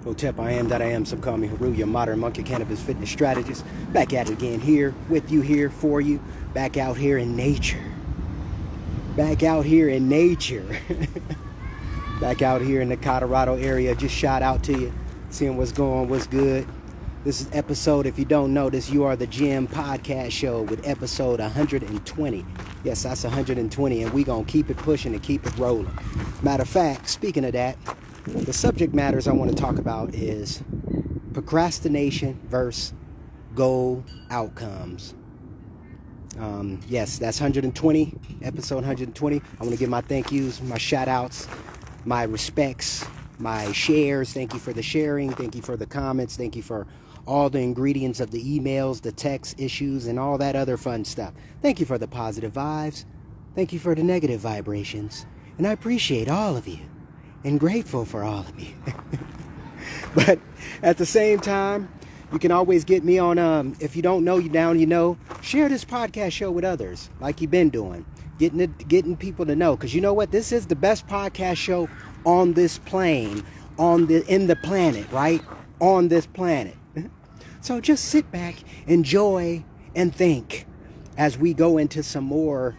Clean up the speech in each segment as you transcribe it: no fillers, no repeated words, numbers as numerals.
Hotep, I am that I am. Some call me Haru, your modern monkey cannabis fitness strategist. Back at it again here, with you, here for you. Back out here in nature. Back out here in nature. Back out here in the Colorado area. Just shout out to you. Seeing what's going, what's good. This is episode, if you don't know this, You Are the Gym podcast show with episode 120. Yes, that's 120, and we going to keep it pushing and keep it rolling. Matter of fact, speaking of that, the subject matters I want to talk about is procrastination versus goal outcomes. Yes, that's 120, episode 120. I want to give my thank yous, my shout outs, my respects, my shares. Thank you for the sharing. Thank you for the comments. Thank you for all the ingredients of the emails, the text issues, and all that other fun stuff. Thank you for the positive vibes. Thank you for the negative vibrations. And I appreciate all of you and grateful for all of you. But at the same time, you can always get me on, if you don't know, you down, you know, share this podcast show with others like you've been doing, getting people to know. Because you know what? This is the best podcast show on this plane, in the planet, right? On this planet. So just sit back, enjoy, and think as we go into some more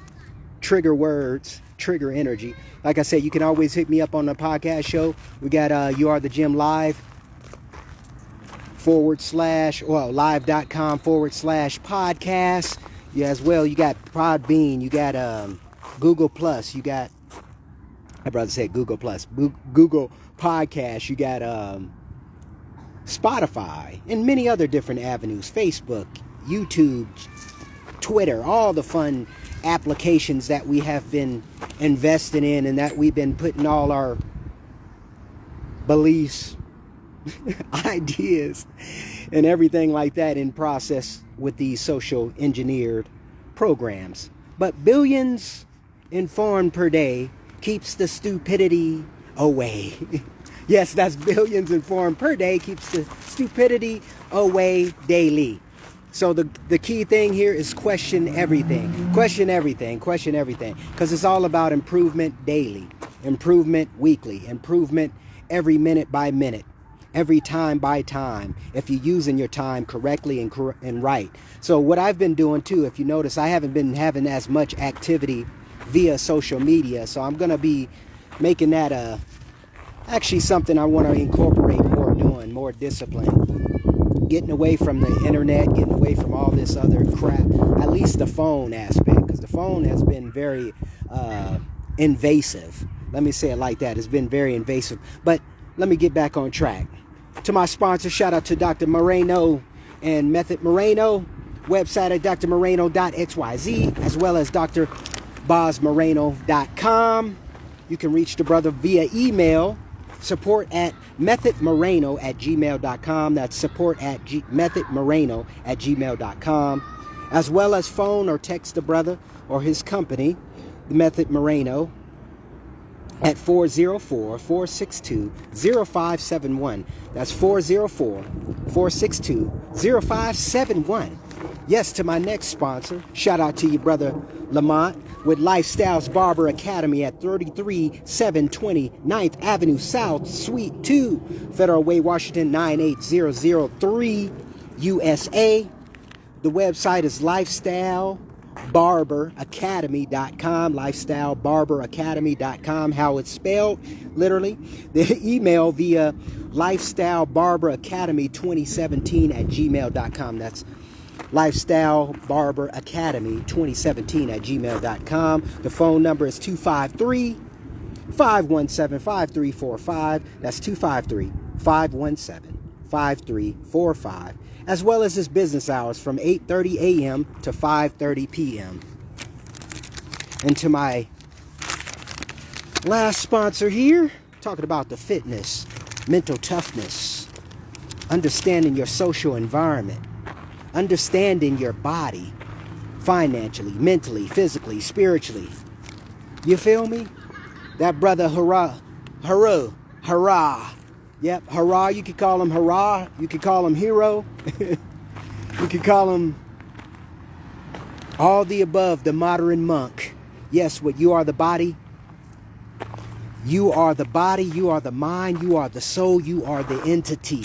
trigger words, trigger energy. Like I said, you can always hit me up on the podcast show. We got You Are the Gym Live live.com/podcast. Yeah, as well, you got Podbean, you got Google Plus, you got, my brother said Google Plus, Google Podcast, you got Spotify, and many other different avenues, Facebook, YouTube, Twitter, all the fun applications that we have been investing in and that we've been putting all our beliefs, ideas, and everything like that in process with these social engineered programs. But billions informed per day keeps the stupidity away. Yes, that's billions informed per day keeps the stupidity away daily. So the key thing here is question everything. Question everything. Question everything. Because it's all about improvement daily. Improvement weekly. Improvement every minute by minute. Every time by time. If you're using your time correctly and right. So what I've been doing too, if you notice, I haven't been having as much activity via social media. So I'm going to be making that actually something I want to incorporate more discipline. Getting away from the internet, getting away from all this other crap, at least the phone aspect, because the phone has been very invasive. Let me say it like that. It's been very invasive. But let me get back on track. To my sponsor, shout out to Dr. Moreno and Method Moreno, website at drmoreno.xyz, as well as drbozmoreno.com. You can reach the brother via email, support@methodmoreno@gmail.com. That's support@methodmoreno@gmail.com. As well as phone or text the brother or his company, the Method Moreno, at 404-462-0571. That's 404-462-0571. Yes, to my next sponsor, shout out to you, brother Lamont, with Lifestyles Barber Academy at 33720 9th Avenue South, Suite 2, Federal Way, Washington, 98003, USA. The website is lifestylebarberacademy.com, lifestylebarberacademy.com, how it's spelled, literally. The email via lifestylebarberacademy2017@gmail.com. That's lifestylebarberacademy2017@gmail.com. The phone number is 253-517-5345. That's 253-517-5345. As well as his business hours from 8:30 a.m. to 5:30 p.m. And to my last sponsor here, talking about the fitness, mental toughness, understanding your social environment, understanding your body, financially, mentally, physically, spiritually. You feel me? That brother Hurrah. Yep, Hurrah, you could call him Hurrah. You could call him Hero. You could call him all the above, the modern monk. Yes, what You Are the Body. You are the body, you are the mind, you are the soul, you are the entity.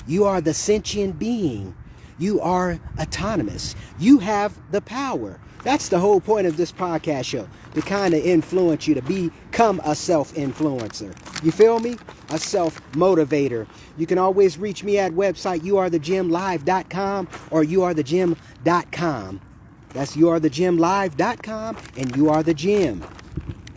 You are the sentient being. You are autonomous. You have the power. That's the whole point of this podcast show, to kind of influence you to become a self-influencer. You feel me? A self-motivator. You can always reach me at website youarethegymlive.com or youarethegym.com. That's youarethegymlive.com and You Are The Gym.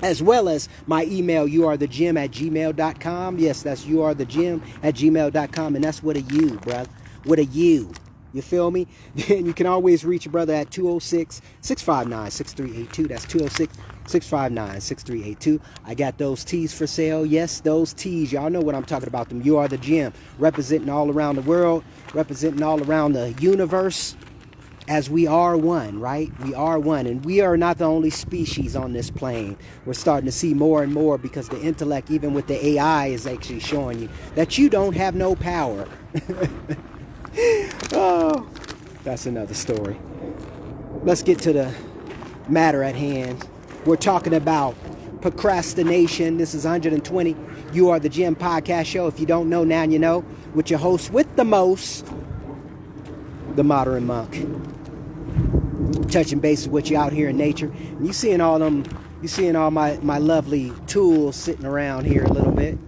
As well as my email, youarethegym@gmail.com. Yes, that's youarethegym@gmail.com. And that's with a U, brother. With a U. You feel me? And you can always reach a brother at 206-659-6382. That's 206-659-6382. I got those tees for sale. Yes, those tees. Y'all know what I'm talking about. Them You Are The Gym. Representing all around the world. Representing all around the universe. As we are one, right? We are one. And we are not the only species on this plane. We're starting to see more and more, because the intellect, even with the AI, is actually showing you that you don't have no power. Oh, that's another story. Let's get to the matter at hand. We're talking about procrastination. This is 120 You Are The Gym podcast show. If you don't know, now you know. With your host with the most, the Modern Monk. Touching bases with you out here in nature. And you seeing all my lovely tools sitting around here a little bit.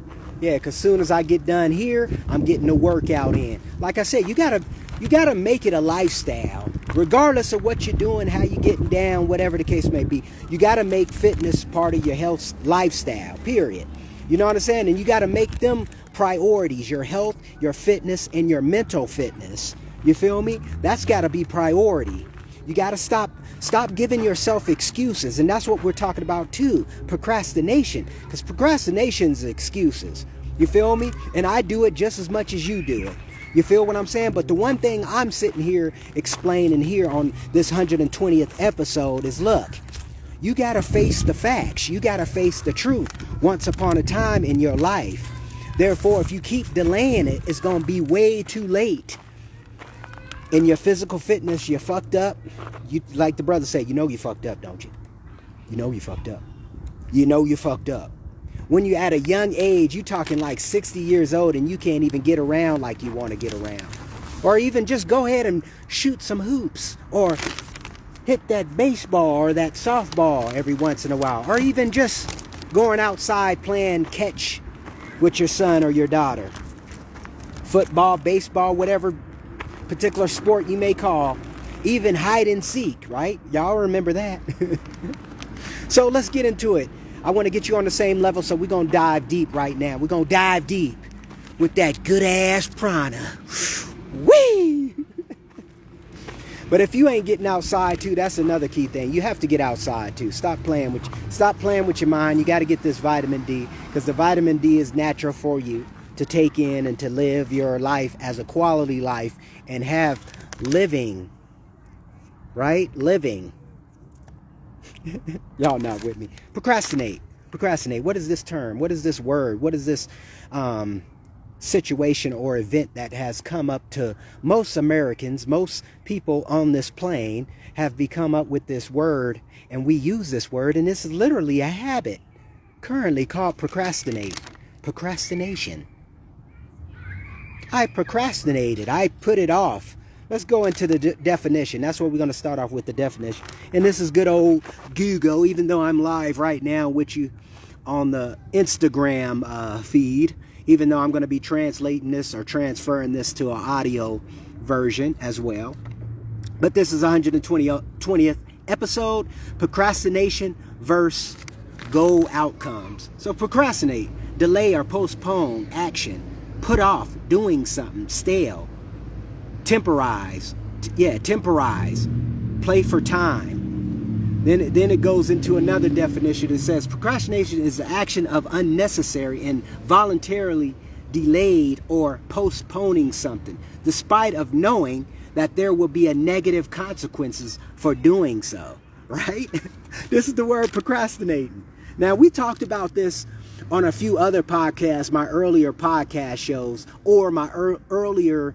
Yeah, because soon as I get done here, I'm getting the workout in. Like I said, you gotta make it a lifestyle. Regardless of what you're doing, how you're getting down, whatever the case may be. You gotta make fitness part of your health lifestyle, period. You know what I'm saying? And you gotta make them priorities. Your health, your fitness, and your mental fitness. You feel me? That's gotta be priority. You got to stop giving yourself excuses. And that's what we're talking about too. Procrastination. Because procrastination's excuses. You feel me? And I do it just as much as you do it. You feel what I'm saying? But the one thing I'm sitting here explaining here on this 120th episode is, look, you got to face the facts. You got to face the truth once upon a time in your life. Therefore, if you keep delaying it, it's going to be way too late. In your physical fitness, you're fucked up. You, like the brother said, you know you fucked up, don't you? You know you fucked up. You know you fucked up. When you're at a young age, you talking like 60 years old and you can't even get around like you want to get around. Or even just go ahead and shoot some hoops. Or hit that baseball or that softball every once in a while. Or even just going outside playing catch with your son or your daughter. Football, baseball, whatever particular sport you may call, even hide and seek, right? Y'all remember that? So let's get into it. I want to get you on the same level, so we're going to dive deep right now. We're going to dive deep with that good ass prana. Whee! But if you ain't getting outside too, that's another key thing. You have to get outside too. Stop playing with your mind. You got to get this vitamin D, because the vitamin D is natural for you to take in and to live your life as a quality life and have living, right? Living. Y'all not with me. Procrastinate. What is this term? What is this word? What is this situation or event that has come up to most Americans? Most people on this plane have become up with this word, and we use this word, and it's literally a habit currently called procrastination. I procrastinated. I put it off. Let's go into the definition. That's what we're going to start off with, the definition. And this is good old Google, even though I'm live right now with you on the Instagram feed, even though I'm going to be translating this or transferring this to an audio version as well. But this is 120th episode, procrastination versus goal outcomes. So procrastinate, delay or postpone action. Put off doing something, stale, temporize, play for time. Then it goes into another definition. It says procrastination is the action of unnecessary and voluntarily delayed or postponing something, despite of knowing that there will be a negative consequences for doing so, right? This is the word procrastinating. Now, we talked about this on a few other podcasts, my earlier podcast shows, or my earlier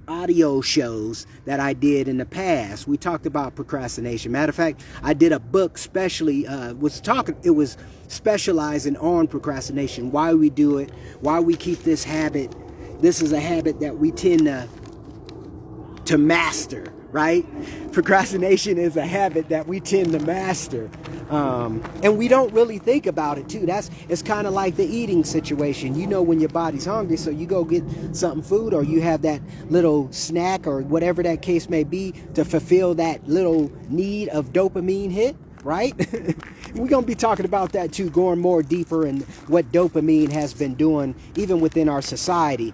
audio shows that I did in the past. We talked about procrastination. Matter of fact, I did a book specially, it was specializing on procrastination, why we do it, why we keep this habit. This is a habit that we tend to master, right? Procrastination is a habit that we tend to master. And we don't really think about it too. It's kind of like the eating situation. You know when your body's hungry, so you go get something food, or you have that little snack or whatever that case may be to fulfill that little need of dopamine hit, right? We're going to be talking about that too, going more deeper in what dopamine has been doing even within our society.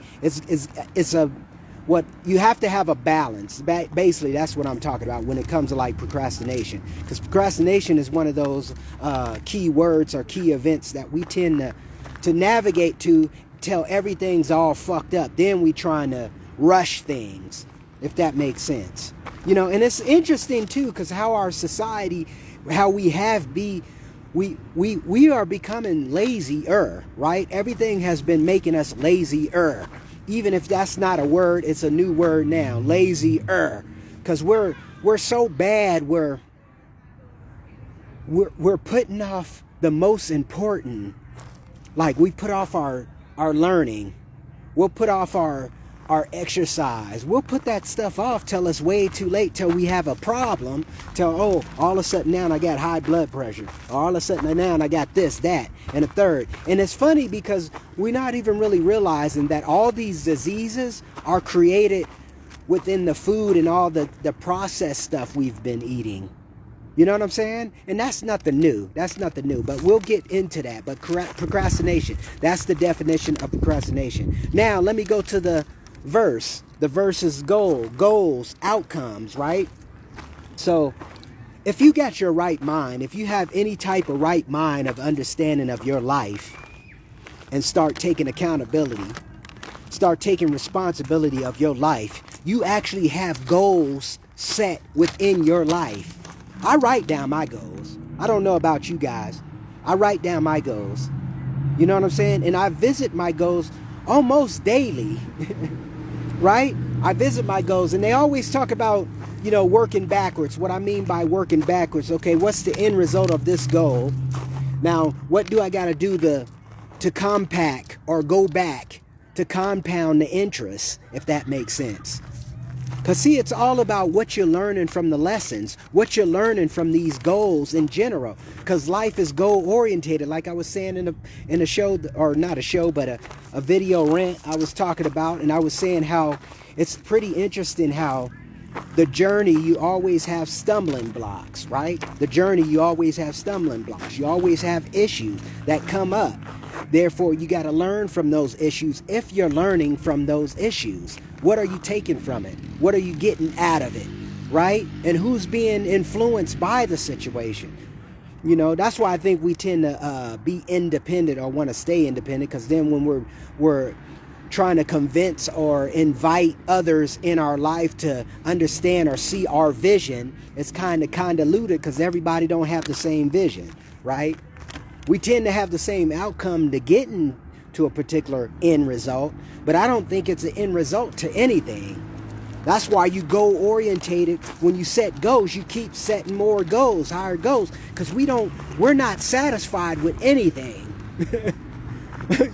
What you have to have a balance. Basically, that's what I'm talking about when it comes to like procrastination. Because procrastination is one of those key words or key events that we tend to navigate to till everything's all fucked up. Then we trying to rush things, if that makes sense. You know, and it's interesting too, because how our society, how we are becoming lazier, right? Everything has been making us lazier. Even if that's not a word, it's a new word now, lazier. Because we're so bad, we're putting off the most important. Like we put off our learning. We'll put off our exercise. We'll put that stuff off till it's way too late, till we have a problem, till, oh, all of a sudden now I got high blood pressure. Or all of a sudden now I got this, that, and a third. And it's funny because we're not even really realizing that all these diseases are created within the food and all the processed stuff we've been eating. You know what I'm saying? And that's nothing new. That's nothing new. But we'll get into that. But procrastination, that's the definition of procrastination. Now, let me go to the verse. The verse is goals, outcomes, right? So if you got your right mind, if you have any type of right mind of understanding of your life, and start taking accountability, start taking responsibility of your life, you actually have goals set within your life. I write down my goals. I don't know about you guys. I write down my goals. You know what I'm saying? And I visit my goals almost daily. Right? I visit my goals, and they always talk about, you know, working backwards. What I mean by working backwards, okay, what's the end result of this goal? Now, what do I got to do to compact or go back to compound the interest, if that makes sense? Because, see, it's all about what you're learning from the lessons, what you're learning from these goals in general. Because life is goal-orientated, like I was saying in a show, or not a show, but a video rant I was talking about. And I was saying how it's pretty interesting how the journey, you always have stumbling blocks, right? The journey, you always have stumbling blocks. You always have issues that come up. Therefore, you got to learn from those issues. If you're learning from those issues, what are you taking from it? What are you getting out of it, right? And who's being influenced by the situation? You know, that's why I think we tend to be independent or want to stay independent, because then when we're trying to convince or invite others in our life to understand or see our vision, it's kind of convoluted because everybody don't have the same vision, right? We tend to have the same outcome to getting to a particular end result, but I don't think it's an end result to anything. That's why you goal orientated. When you set goals, you keep setting more goals, higher goals, because we're not satisfied with anything.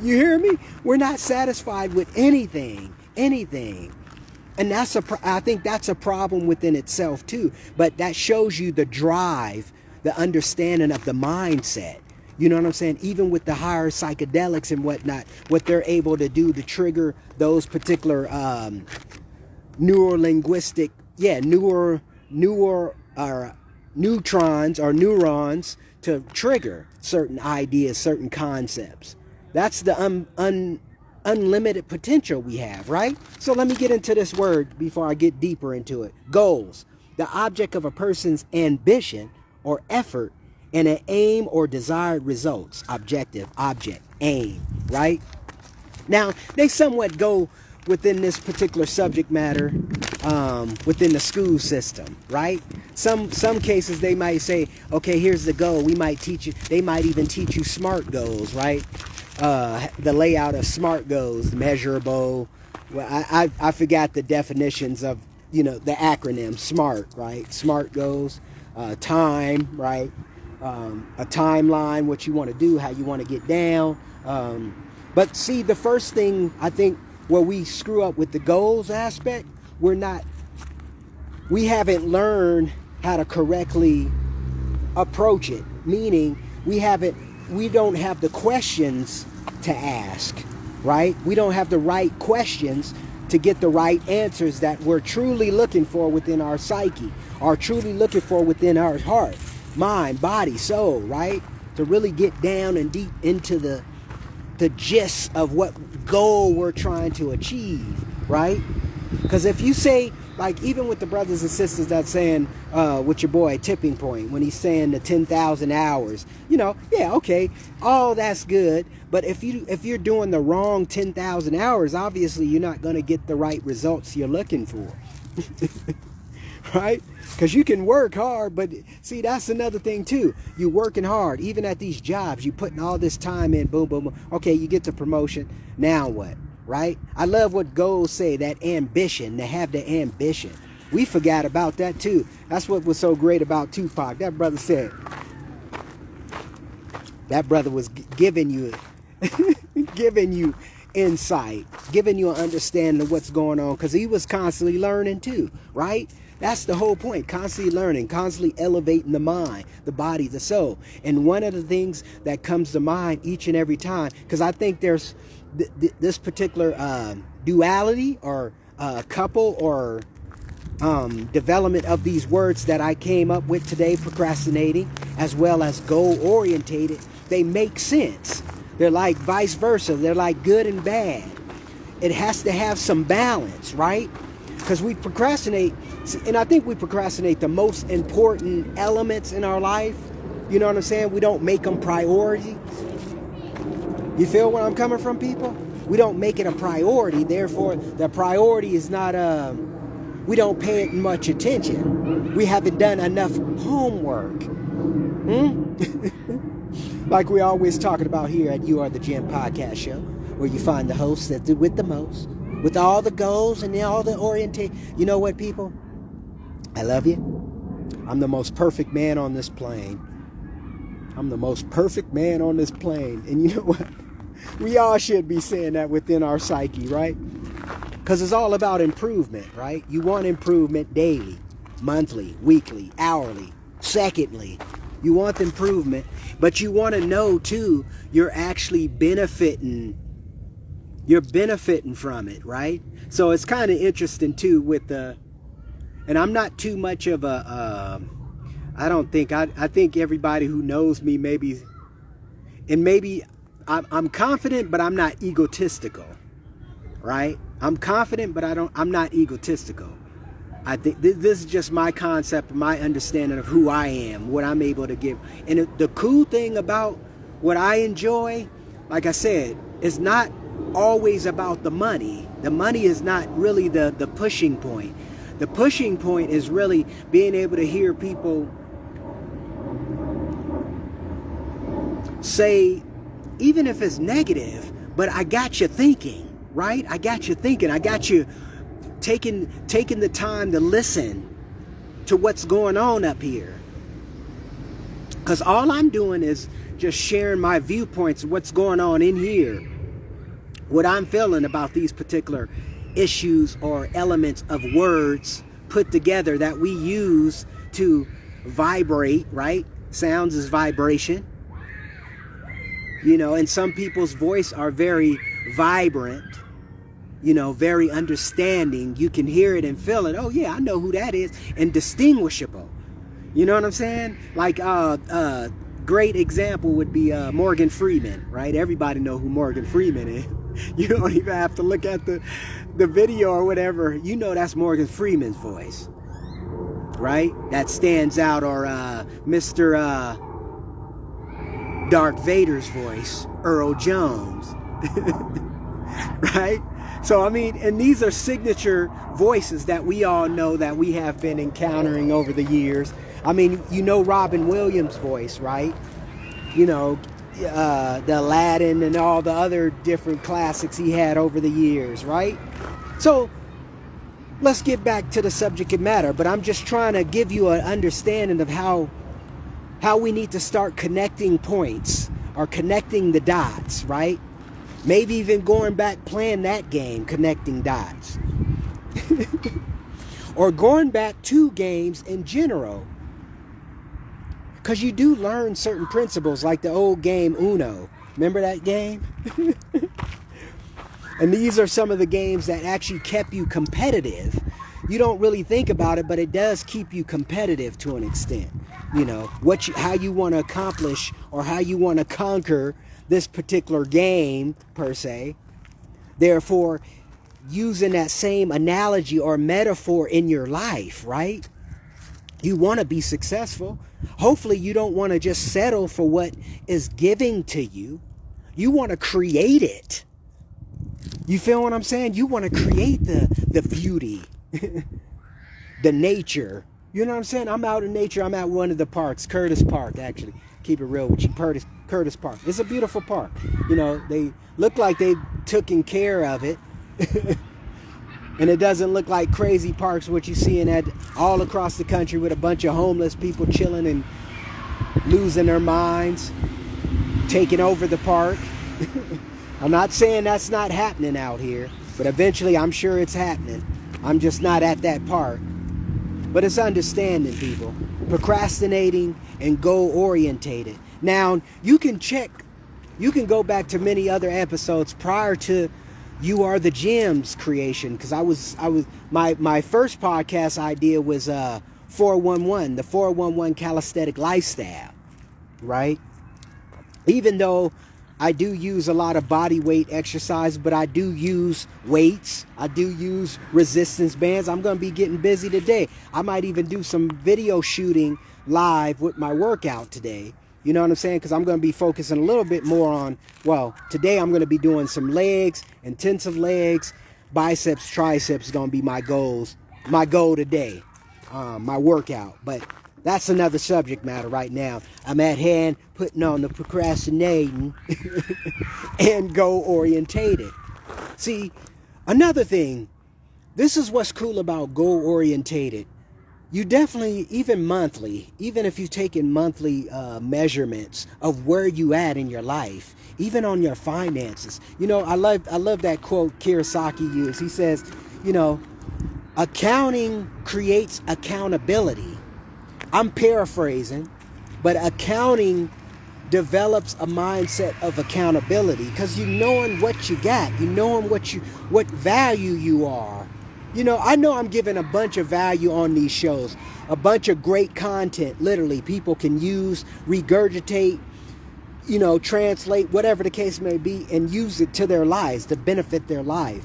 You hear me? We're not satisfied with anything. And I think that's a problem within itself too. But that shows you the drive, the understanding of the mindset. You know what I'm saying? Even with the higher psychedelics and whatnot, what they're able to do to trigger those particular neurolinguistic, neutrons or neurons to trigger certain ideas, certain concepts. That's the unlimited potential we have, right? So let me get into this word before I get deeper into it. Goals, the object of a person's ambition or effort, and an aim or desired results. Objective, object, aim, right? Now, they somewhat go within this particular subject matter within the school system, right? Some cases they might say, okay, here's the goal. We might teach you, they might even teach you SMART goals, right? the layout of SMART goals: measurable. Well, I forgot the definitions of, the acronym SMART, right? SMART goals, time, right? A timeline, what you want to do, how you want to get down. But see, the first thing I think where we screw up with the goals aspect, we haven't learned how to correctly approach it. Meaning we don't have the questions to ask, right? We don't have the right questions to get the right answers that we're truly looking for within our psyche, or truly looking for within our heart, mind, body, soul, right? To really get down and deep into the gist of what goal we're trying to achieve, right? Because if you say, like, even with the brothers and sisters that's saying, with your boy Tipping Point, when he's saying the 10,000 hours, yeah, okay, all that's good. But if you're doing the wrong 10,000 hours, obviously you're not going to get the right results you're looking for, right? Because you can work hard, but see, that's another thing too. You working hard, even at these jobs, you putting all this time in, boom, boom, boom. Okay, you get the promotion. Now what? Right? I love what goals say, that ambition, to have the ambition. We forgot about that too. That's what was so great about Tupac. That brother said, that brother was giving you insight, giving you an understanding of what's going on, because he was constantly learning too, right? That's the whole point. Constantly learning, constantly elevating the mind, the body, the soul. And one of the things that comes to mind each and every time, because I think there's this particular duality or couple or development of these words that I came up with today, procrastinating, as well as goal-orientated, they make sense. They're like vice versa. They're like good and bad. It has to have some balance, right? Because we procrastinate, and I think we procrastinate the most important elements in our life. You know what I'm saying? We don't make them priority. You feel where I'm coming from, people? We don't make it a priority. Therefore, the priority is not, we don't pay it much attention. We haven't done enough homework. Like we always talking about here at You Are the Gym podcast show, where you find the hosts that do with the most, with all the goals and all the orientation. You know what, people? I love you. I'm the most perfect man on this plane. I'm the most perfect man on this plane. And you know what? We all should be saying that within our psyche, right? Because it's all about improvement, right? You want improvement daily, monthly, weekly, hourly, secondly. You want the improvement, but you want to know too, you're actually benefiting. You're benefiting from it, right? So it's kind of interesting too with and I'm not too much of I think everybody who knows me maybe I'm confident, but I'm not egotistical, right? I'm confident, but I'm not egotistical. I think this is just my concept, my understanding of who I am, what I'm able to give. And the cool thing about what I enjoy, like I said, is not always about the money. The money is not really the pushing point. The pushing point is really being able to hear people say, even if it's negative, but I got you thinking, right? I got you thinking. I got you taking the time to listen to what's going on up here. Because all I'm doing is just sharing my viewpoints of what's going on in here. What I'm feeling about these particular issues or elements of words put together that we use to vibrate, right? Sounds is vibration. You know, and some people's voice are very vibrant, you know, very understanding. You can hear it and feel it. Oh yeah, I know who that is. And distinguishable. You know what I'm saying? Like great example would be Morgan Freeman, right? Everybody know who Morgan Freeman is. You don't even have to look at the video or whatever. You know that's Morgan Freeman's voice, right? That stands out. Or Mr. Darth Vader's voice, Earl Jones, right? So, I mean, and these are signature voices that we all know that we have been encountering over the years. I mean, you know Robin Williams' voice, right? You know, the Aladdin and all the other different classics he had over the years, right? So let's get back to the subject matter, but I'm just trying to give you an understanding of how we need to start connecting points or connecting the dots, right? Maybe even going back playing that game, connecting dots. Or going back to games in general. Because you do learn certain principles, like the old game Uno. Remember that game? And these are some of the games that actually kept you competitive. You don't really think about it, but it does keep you competitive to an extent. You know, how you want to accomplish or how you want to conquer this particular game, per se. Therefore, using that same analogy or metaphor in your life, right? You want to be successful. Hopefully, you don't want to just settle for what is giving to you. You want to create it. You feel what I'm saying? You want to create the beauty, the nature. You know what I'm saying? I'm out in nature. I'm at one of the parks, Curtis Park, actually. Keep it real with you, Curtis Park. It's a beautiful park. You know, they look like they taken care of it. And it doesn't look like crazy parks, what you see in all across the country with a bunch of homeless people chilling and losing their minds, taking over the park. I'm not saying that's not happening out here, but eventually I'm sure it's happening. I'm just not at that park. But it's understanding, people. Procrastinating and goal-orientated. Now, you can go back to many other episodes prior to You Are the Gym's creation, because my first podcast idea was 411, the 411 calisthenic lifestyle, right? Even though I do use a lot of body weight exercise, but I do use weights. I do use resistance bands. I'm going to be getting busy today. I might even do some video shooting live with my workout today. You know what I'm saying? Because I'm going to be focusing a little bit more on, today I'm going to be doing some legs, intensive legs, biceps, triceps is going to be my goal today, my workout. But that's another subject matter right now. I'm at hand putting on the procrastinating and goal-orientated. See, another thing, this is what's cool about goal-orientated. You definitely, even monthly, even if you've taken monthly measurements of where you at in your life, even on your finances. You know, I love that quote Kiyosaki used. He says, you know, accounting creates accountability. I'm paraphrasing, but accounting develops a mindset of accountability because you knowing what you got, you knowing what value you are. You know I'm giving a bunch of value on these shows, a bunch of great content, literally, people can use, regurgitate, you know, translate, whatever the case may be, and use it to their lives, to benefit their life.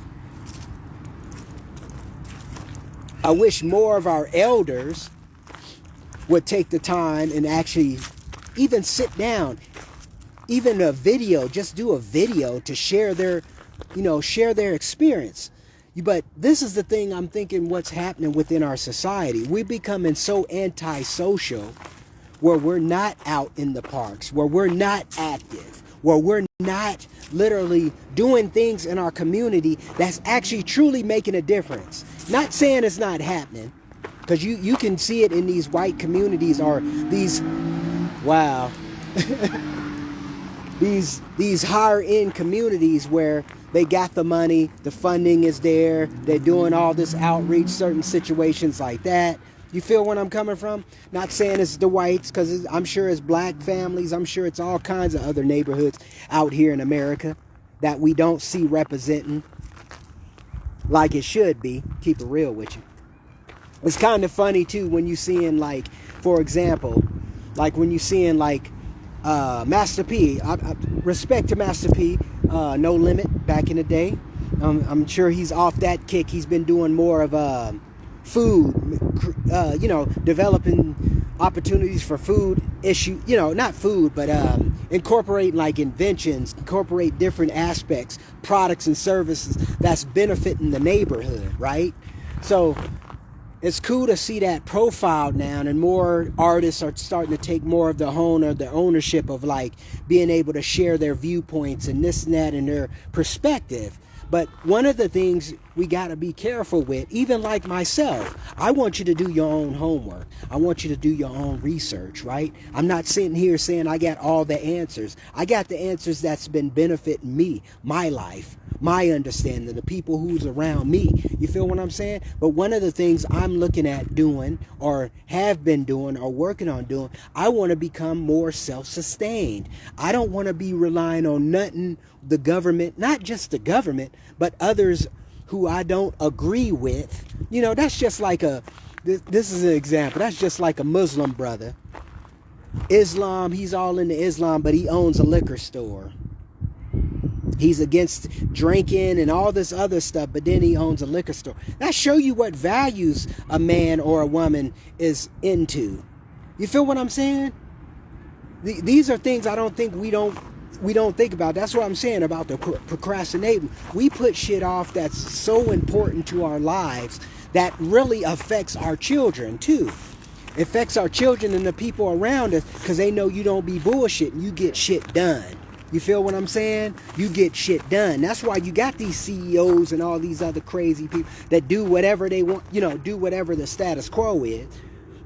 I wish more of our elders would take the time and actually even sit down, even a video, just do a video to share their experience. But this is the thing I'm thinking what's happening within our society. We're becoming so antisocial where we're not out in the parks, where we're not active, where we're not literally doing things in our community that's actually truly making a difference. Not saying it's not happening, because you can see it in these white communities or these, these higher end communities where they got the money, the funding is there, they're doing all this outreach, certain situations like that. You feel where I'm coming from? Not saying it's the whites, because I'm sure it's black families, I'm sure it's all kinds of other neighborhoods out here in America that we don't see representing like it should be. Keep it real with you. It's kind of funny too when you seeing, like, for example, like when you seeing like Master P. I respect to Master P. No Limit back in the day. I'm sure he's off that kick. He's been doing more of food, developing opportunities for food issue. Not food, but incorporating like inventions, incorporate different aspects, products and services that's benefiting the neighborhood, right? So it's cool to see that profile now, and more artists are starting to take more of the ownership of like being able to share their viewpoints and this and that and their perspective. But one of the things we got to be careful with, even like myself, I want you to do your own homework. I want you to do your own research, right? I'm not sitting here saying I got all the answers. I got the answers that's been benefiting me, my life, my understanding, the people who's around me. You feel what I'm saying? But one of the things I'm looking at doing or have been doing or working on doing, I want to become more self-sustained. I don't want to be relying on nothing, the government, not just the government, but others who I don't agree with. You know, that's just like this is an example. That's just like a Muslim brother. Islam, he's all into Islam, but he owns a liquor store. He's against drinking and all this other stuff, but then he owns a liquor store. That show you what values a man or a woman is into. You feel what I'm saying? These are things I don't think we don't think about. That's what I'm saying about the procrastinating. We put shit off that's so important to our lives that really affects our children too. It affects our children and the people around us because they know you don't be bullshitting. You get shit done. You feel what I'm saying? You get shit done. That's why you got these CEOs and all these other crazy people that do whatever they want, you know, do whatever the status quo is.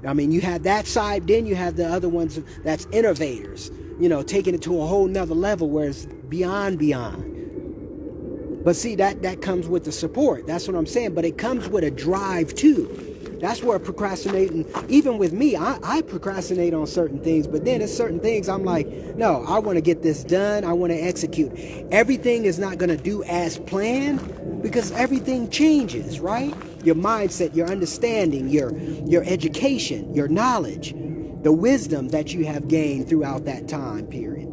I mean, you have that side, then you have the other ones that's innovators, you know, taking it to a whole nother level where it's beyond. But see, that comes with the support. That's what I'm saying. But it comes with a drive too. That's where procrastinating, even with me, I procrastinate on certain things, but then there's certain things I'm like, no, I want to get this done. I want to execute. Everything is not going to do as planned because everything changes, right? Your mindset, your understanding, your education, your knowledge, the wisdom that you have gained throughout that time period.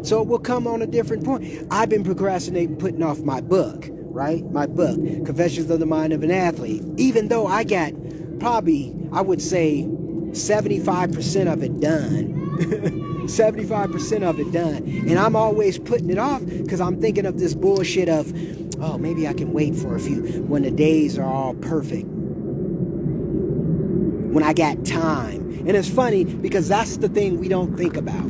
So it will come on a different point. I've been procrastinating putting off my book, right? My book, Confessions of the Mind of an Athlete. Even though I got probably, I would say, 75% of it done. 75% of it done. And I'm always putting it off because I'm thinking of this bullshit of, oh, maybe I can wait for a few when the days are all perfect. When I got time. And it's funny because that's the thing we don't think about.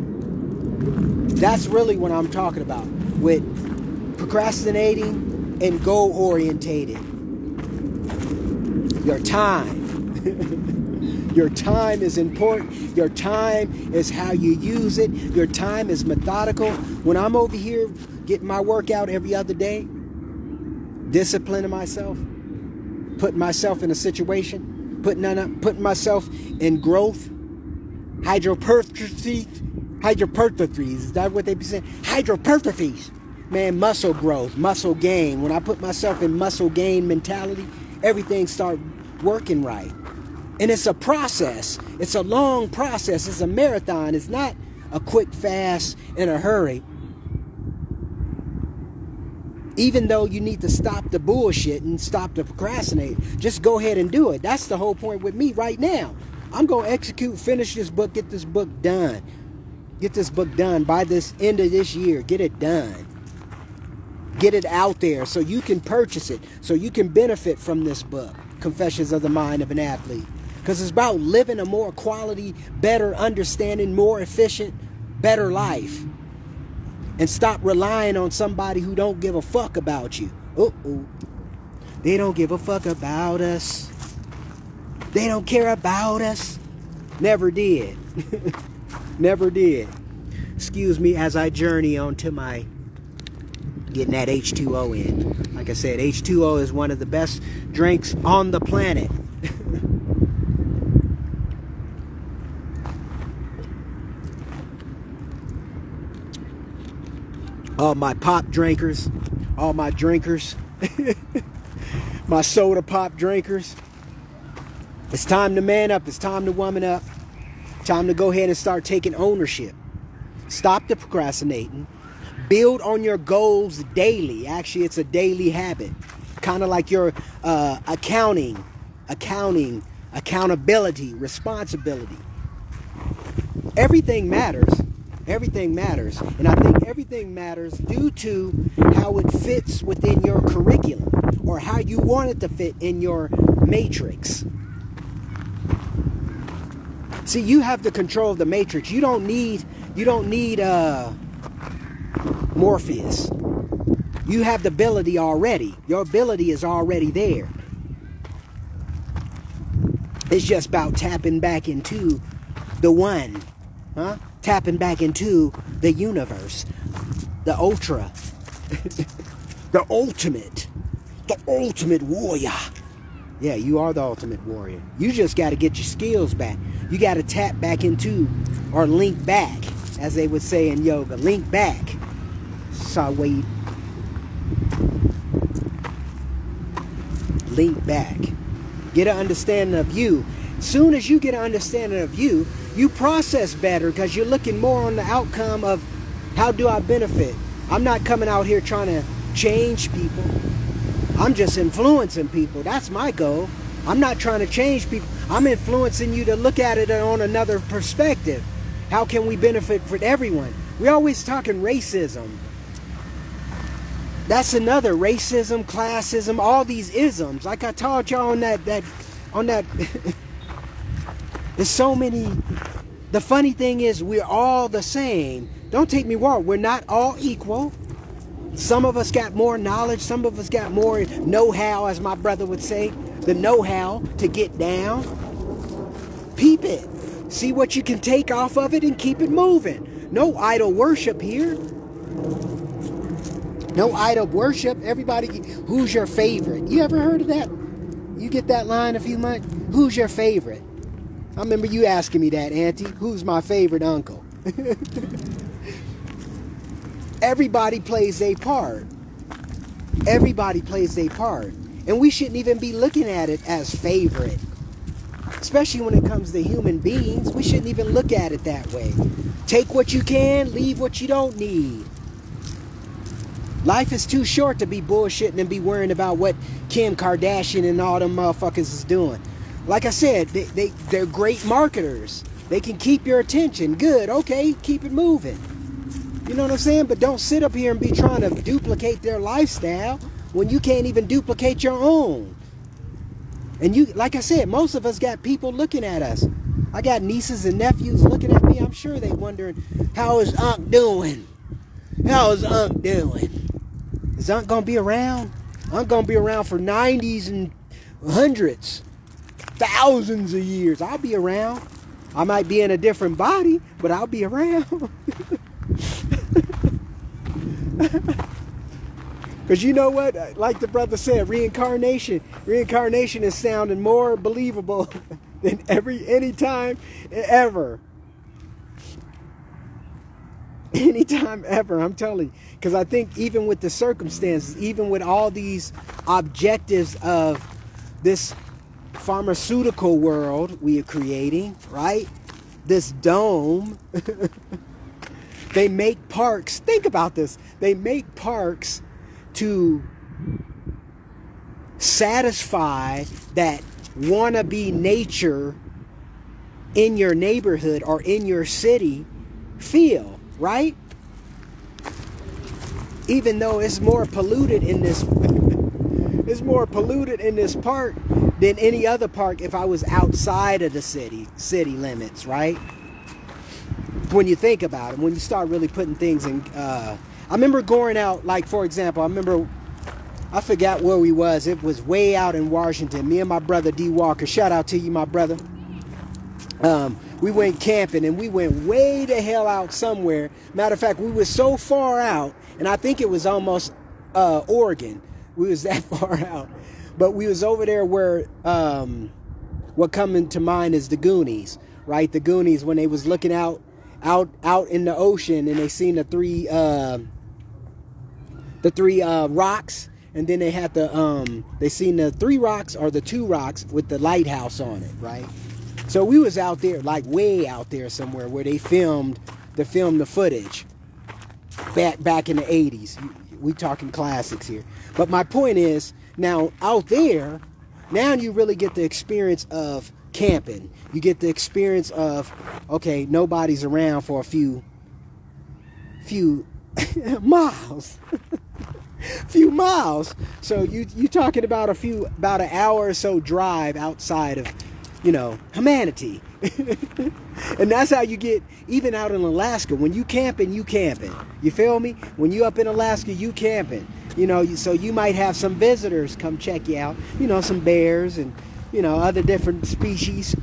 That's really what I'm talking about with procrastinating and goal-orientated. Your time. Your time is important. Your time is how you use it. Your time is methodical. When I'm over here getting my workout every other day, disciplining myself, putting myself in a situation, putting myself in growth, hypertrophy, is that what they be saying? Hypertrophies. Man, muscle growth, muscle gain. When I put myself in muscle gain mentality, everything start working right. And it's a process. It's a long process. It's a marathon. It's not a quick, fast, in a hurry. Even though you need to stop the bullshit and stop the procrastinate, just go ahead and do it. That's the whole point with me right now. I'm going to execute, finish this book, get this book done. Get this book done by this end of this year. Get it done. Get it out there so you can purchase it, so you can benefit from this book, Confessions of the Mind of an Athlete. Because it's about living a more quality, better understanding, more efficient, better life. And stop relying on somebody who don't give a fuck about you. Uh-oh. They don't give a fuck about us. They don't care about us. Never did. Never did. Excuse me as I journey on to my getting that H2O in. Like I said, H2O is one of the best drinks on the planet. All my pop drinkers, all my drinkers, my soda pop drinkers. It's time to man up. It's time to woman up. Time to go ahead and start taking ownership. Stop the procrastinating. Build on your goals daily. Actually, it's a daily habit. Kind of like your accountability, responsibility. Everything matters. Everything matters. And I think everything matters due to how it fits within your curriculum or how you want it to fit in your matrix. See, you have the control of the matrix. You don't need Morpheus. You have the ability already. Your ability is already there. It's just about tapping back into the one, huh? Tapping back into the universe, the ultra, the ultimate warrior. Yeah, you are the ultimate warrior. You just got to get your skills back. You got to tap back into, or link back, as they would say in yoga. Link back. Wait. Link back. Get an understanding of you. Soon as you get an understanding of you, you process better because you're looking more on the outcome of how do I benefit. I'm not coming out here trying to change people. I'm just influencing people. That's my goal. I'm not trying to change people. I'm influencing you to look at it on another perspective. How can we benefit for everyone? We're always talking racism. That's another racism, classism, all these isms. Like I taught y'all on that there's so many. The funny thing is we're all the same. Don't take me wrong. We're not all equal. Some of us got more knowledge. Some of us got more know-how, as my brother would say. The know-how to get down. Peep it. See what you can take off of it and keep it moving. No idol worship here. No idol worship. Everybody, who's your favorite? You ever heard of that? You get that line a few months? Who's your favorite? I remember you asking me that, Auntie. Who's my favorite uncle? Everybody plays their part. Everybody plays their part. And we shouldn't even be looking at it as favorite. Especially when it comes to human beings. We shouldn't even look at it that way. Take what you can, leave what you don't need. Life is too short to be bullshitting and be worrying about what Kim Kardashian and all them motherfuckers is doing. Like I said, they're great marketers. They can keep your attention. Good, okay, keep it moving. You know what I'm saying? But don't sit up here and be trying to duplicate their lifestyle when you can't even duplicate your own. And you, like I said, most of us got people looking at us. I got nieces and nephews looking at me. I'm sure they wondering, how is Unc doing? How is Unc doing? Is Unc gonna be around? Unc gonna be around for 90s and hundreds, thousands of years. I'll be around. I might be in a different body, but I'll be around. Because you know what? Like the brother said, reincarnation is sounding more believable than any time ever. Anytime ever, I'm telling you. Because I think even with the circumstances, even with all these objectives of this pharmaceutical world we are creating, right? This dome. They make parks. Think about this. They make parks to satisfy that wannabe nature in your neighborhood or in your city feel, right? Even though it's more polluted in this it's more polluted in this park than any other park if I was outside of the city limits, right? When you think about it, when you start really putting things in I remember going out, like for example, I forgot where we was. It was way out in Washington. Me and my brother D Walker, shout out to you, my brother. We went camping and we went way the hell out somewhere. Matter of fact, we were so far out, and I think it was almost Oregon. We was that far out. But we was over there where what coming to mind is the Goonies, right? The Goonies, when they was looking out in the ocean and they seen the three rocks, and then they had they seen the 3 rocks or the 2 rocks with the lighthouse on it, right? So we was out there, like way out there somewhere where they filmed the footage back in the 80s. We talking classics here. But my point is, now out there, now you really get the experience of camping. You get the experience of, okay, nobody's around for a few miles. Few miles. So you talking about about an hour or so drive outside of humanity. And that's how you get, even out in Alaska, when you camping, you camping. You feel me? When you up in Alaska, you camping. So you might have some visitors come check you out. Some bears and, other different species.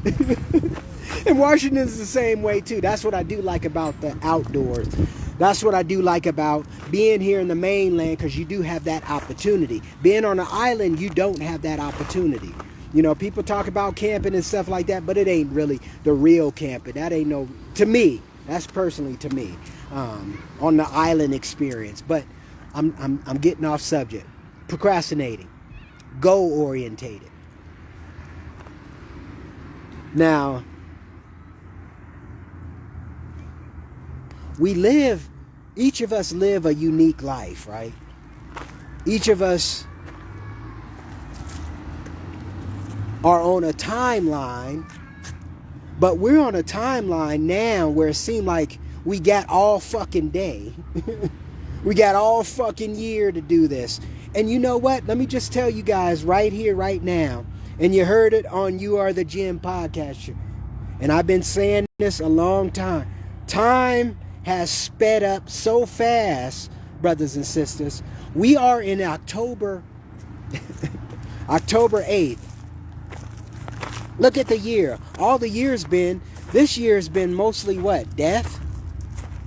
And Washington's the same way too. That's what I do like about the outdoors. That's what I do like about being here in the mainland, because you do have that opportunity. Being on an island, you don't have that opportunity. People talk about camping and stuff like that, but it ain't really the real camping. That ain't to me, that's personally to me, on the island experience. But I'm getting off subject. Procrastinating. Goal orientated. Now, each of us live a unique life, right? Each of us are on a timeline, but we're on a timeline now where it seems like we got all fucking day. We got all fucking year to do this. And you know what? Let me just tell you guys right here, right now, and you heard it on You Are the Gym podcast, and I've been saying this a long time. Time has sped up so fast, brothers and sisters. We are in October 8th. Look at the year. All the year's been, this year's been mostly what? Death?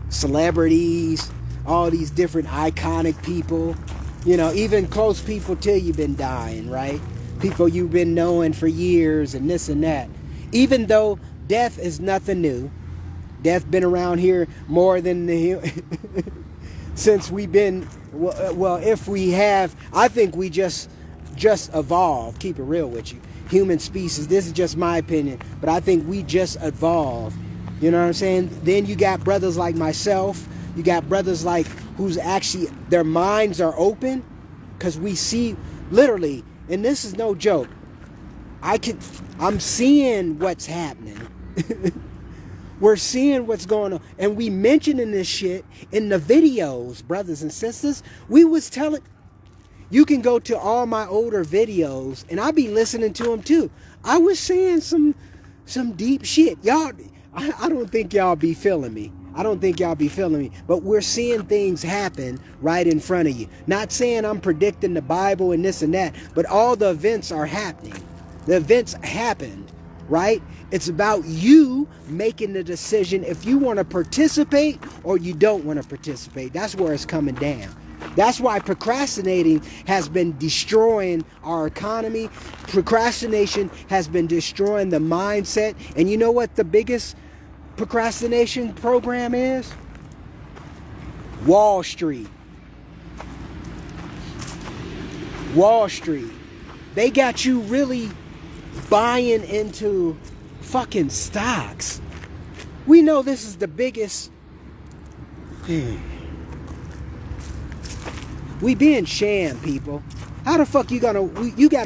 Celebrities, all these different iconic people. Even close people to you been dying, right? People you've been knowing for years and this and that. Even though death is nothing new. Death been around here more than since we've been, well, if we have, I think we just evolved. Keep it real with you. Human species, this is just my opinion, but I think we just evolved. You know what I'm saying? Then you got brothers like myself. You got brothers like who's actually, their minds are open, because we see literally, and this is no joke, I'm seeing what's happening. We're seeing what's going on, and we mentioning this shit in the videos, brothers and sisters. We was telling, you can go to all my older videos, and I be listening to them too. I was saying some deep shit. Y'all, I don't think y'all be feeling me. But we're seeing things happen right in front of you. Not saying I'm predicting the Bible and this and that, but all the events are happening. The events happened, right? It's about you making the decision if you want to participate or you don't want to participate. That's where it's coming down. That's why procrastinating has been destroying our economy. Procrastination has been destroying the mindset. And you know what the biggest procrastination program is? Wall Street. Wall Street. They got you really buying into fucking stocks. We know this is the biggest. We being shammed, people. How the fuck you gotta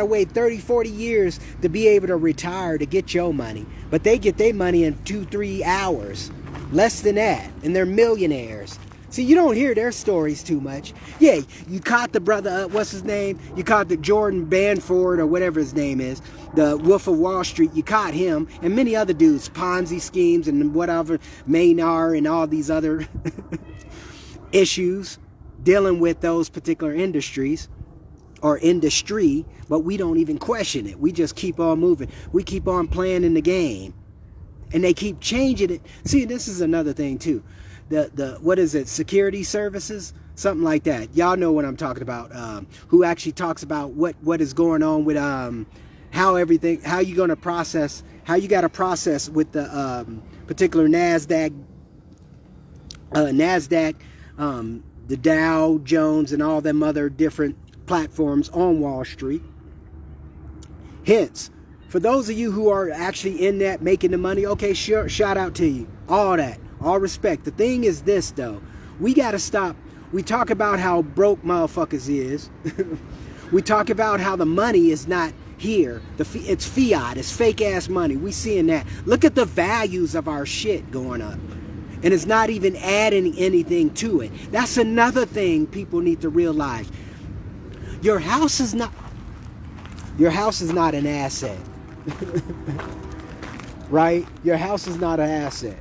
wait 30, 40 years to be able to retire to get your money. But they get their money in 2-3 hours. Less than that. And they're millionaires. See, you don't hear their stories too much. Yeah, you caught the brother, what's his name? You caught the Jordan Banford or whatever his name is. The Wolf of Wall Street. You caught him. And many other dudes. Ponzi schemes and whatever. Maynard and all these other issues. Dealing with those particular industries. Or industry, but we don't even question it. We just keep on moving. We keep on playing in the game. And they keep changing it. See, this is another thing too. The what is it? Security services? Something like that. Y'all know what I'm talking about. Who actually talks about what is going on with how you got to process with the particular NASDAQ, the Dow Jones and all them other different platforms on Wall Street. Hence, for those of you who are actually in that making the money, okay, sure, shout out to you. All that, all respect. The thing is this though, we gotta stop. We talk about how broke motherfuckers is. We talk about how the money is not here. It's fiat, it's fake ass money. We seeing that. Look at the values of our shit going up. And it's not even adding anything to it. That's another thing people need to realize. Your house is not an asset. right? Your house is not an asset.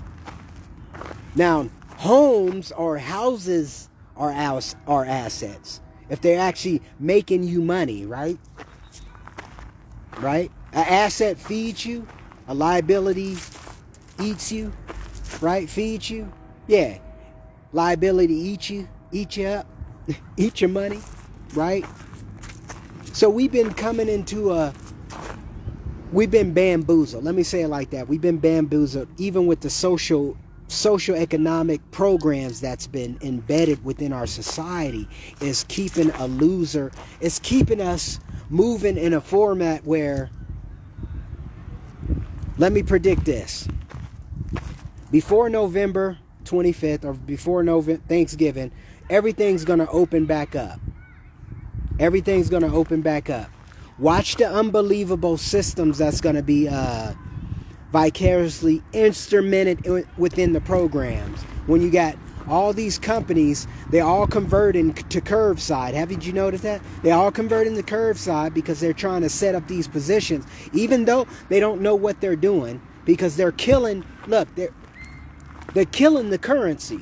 Now, homes or houses are assets if they're actually making you money, right? Right? An asset feeds you, a liability eats you, right? Feeds you. Yeah. Liability eat you up, eat your money, right? So we've been bamboozled. Let me say it like that. We've been bamboozled even with the social economic programs that's been embedded within our society is keeping a loser. It's keeping us moving in a format where, let me predict this. Before November 25th or before Thanksgiving, everything's going to open back up. Everything's going to open back up. Watch the unbelievable systems that's going to be vicariously instrumented within the programs. When you got all these companies, they all converting to curbside. Haven't you noticed that? They all converting to curbside because they're trying to set up these positions, even though they don't know what they're doing, because they're killing, look, they're killing the currency.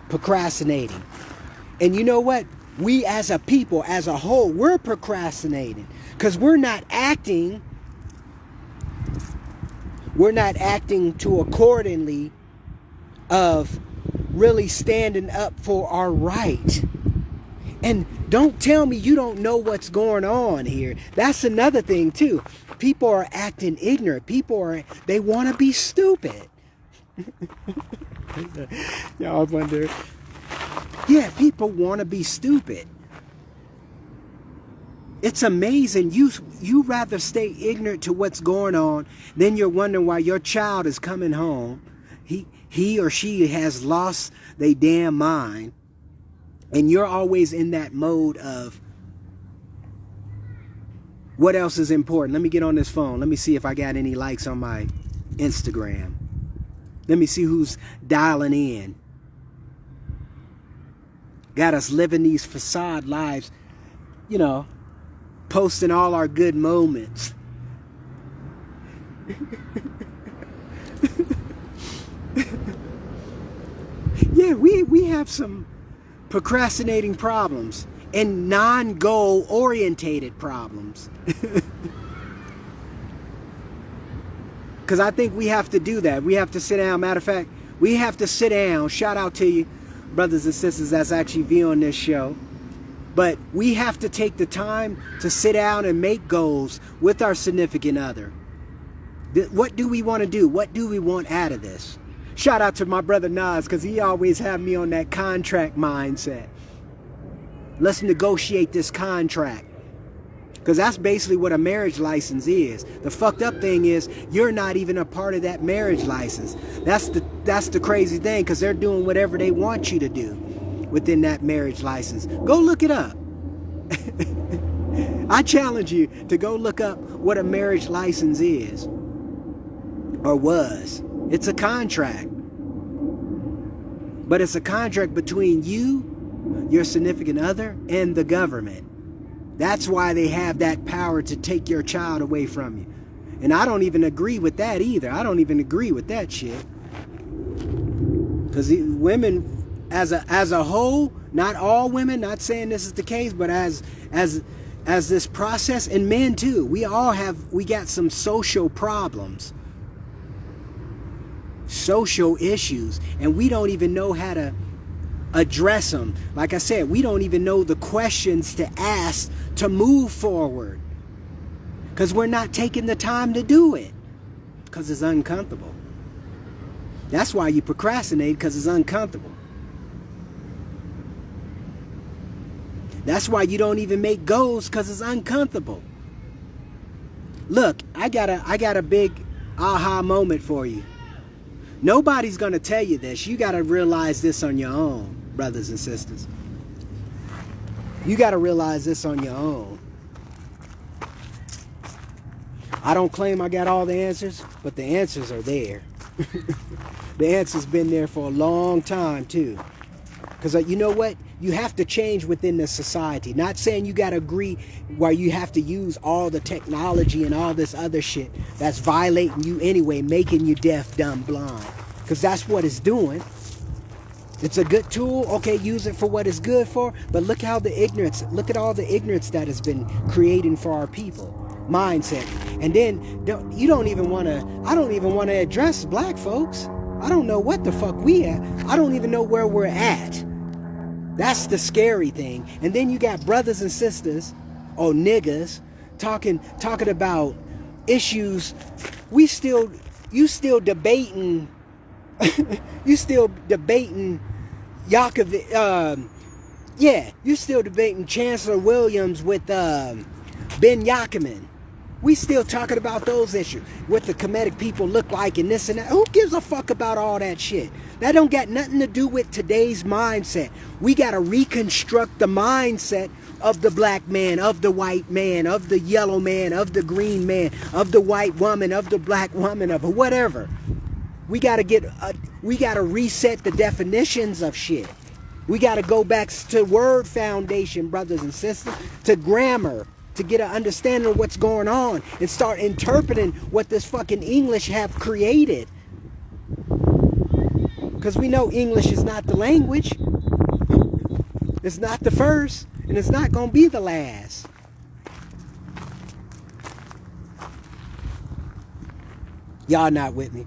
Procrastinating. And you know what? We as a people, as a whole, we're procrastinating because we're not acting to accordingly of really standing up for our right. And don't tell me you don't know what's going on here. That's another thing too. People are acting ignorant. They want to be stupid. Y'all wonder. Yeah, people want to be stupid. It's amazing. You rather stay ignorant to what's going on, then you're wondering why your child is coming home. He or she has lost their damn mind. And you're always in that mode of, what else is important? Let me get on this phone. Let me see if I got any likes on my Instagram. Let me see who's dialing in. Got us living these facade lives, posting all our good moments. Yeah, we have some procrastinating problems and non-goal orientated problems. Because I think we have to do that. We have to sit down. Matter of fact, we have to sit down. Shout out to you, brothers and sisters that's actually viewing this show. But we have to take the time to sit down and make goals with our significant other. What do we want to do? What do we want out of this? Shout out to my brother Nas, because he always had me on that contract mindset. Let's negotiate this contract. Because that's basically what a marriage license is. The fucked up thing is you're not even a part of that marriage license. That's the crazy thing, because they're doing whatever they want you to do within that marriage license. Go look it up. I challenge you to go look up what a marriage license is or was. It's a contract. But it's a contract between you, your significant other, and the government. That's why they have that power to take your child away from you. And I don't even agree with that either. I don't even agree with that shit. Because women, as a whole, not all women, not saying this is the case, but as this process, and men too, we got some social problems, social issues, and we don't even know how to address them. Like I said, we don't even know the questions to ask to move forward, because we're not taking the time to do it, because it's uncomfortable. That's why you procrastinate, because it's uncomfortable. That's why you don't even make goals, because it's uncomfortable. Look, I got a big aha moment for you. Nobody's going to tell you this. You got to realize this on your own, brothers and sisters. You got to realize this on your own. I don't claim I got all the answers, but the answers are there. The answer's been there for a long time, too. Because you know what? You have to change within the society. Not saying you got to agree where you have to use all the technology and all this other shit that's violating you anyway, making you deaf, dumb, blind. Because that's what it's doing. It's a good tool. Okay, use it for what it's good for. But look at all the ignorance that has been creating for our people. Mindset. And then I don't even want to address black folks. I don't know what the fuck we at. I don't even know where we're at. That's the scary thing. And then you got brothers and sisters, or niggas, talking about issues. You still debating Yakovitch. You still debating Chancellor Williams with Ben Yakiman. We still talking about those issues. What the Kemetic people look like and this and that. Who gives a fuck about all that shit? That don't got nothing to do with today's mindset. We got to reconstruct the mindset of the black man, of the white man, of the yellow man, of the green man, of the white woman, of the black woman, of whatever. We got to reset the definitions of shit. We got to go back to word foundation, brothers and sisters, to grammar, to get an understanding of what's going on and start interpreting what this fucking English have created. Because we know English is not the language. It's not the first, and it's not going to be the last. Y'all not with me.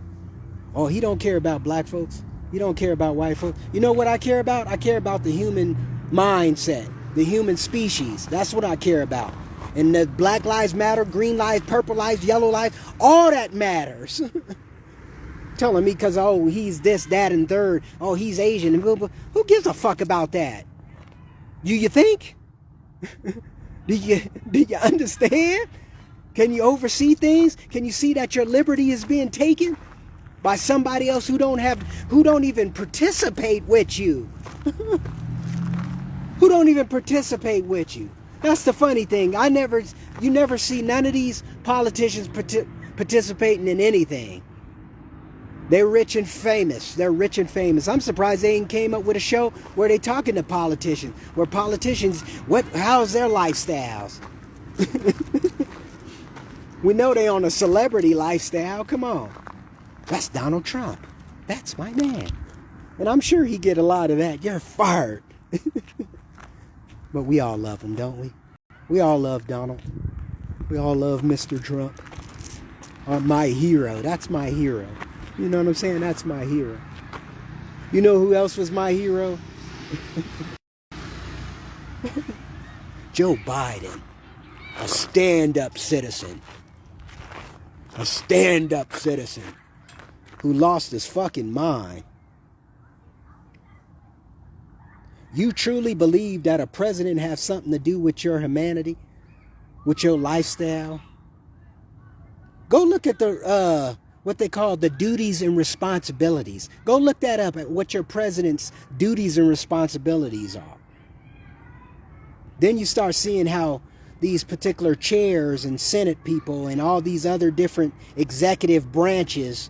Oh, he don't care about black folks. He don't care about white folks. You know what I care about? I care about the human mindset, the human species. That's what I care about. And the Black Lives Matter, green lives, purple lives, yellow lives, all that matters. Telling me because, oh, he's this, that, and third. Oh, he's Asian. And blah, blah. Who gives a fuck about that? You think? Do you understand? Can you oversee things? Can you see that your liberty is being taken by somebody else who don't even participate with you? Who don't even participate with you? That's the funny thing. You never see none of these politicians participating in anything. They're rich and famous. I'm surprised they ain't came up with a show where they talking to politicians. Where politicians, how's their lifestyles? We know they on a celebrity lifestyle. Come on. That's Donald Trump. That's my man. And I'm sure he get a lot of that. You're fired. But we all love him, don't we? We all love Donald. We all love Mr. Trump. My hero. That's my hero. You know what I'm saying? That's my hero. You know who else was my hero? Joe Biden. A stand-up citizen. A stand-up citizen who lost his fucking mind. You truly believe that a president has something to do with your humanity, with your lifestyle? Go look at the what they call the duties and responsibilities. Go look that up at what your president's duties and responsibilities are. Then you start seeing how these particular chairs and Senate people and all these other different executive branches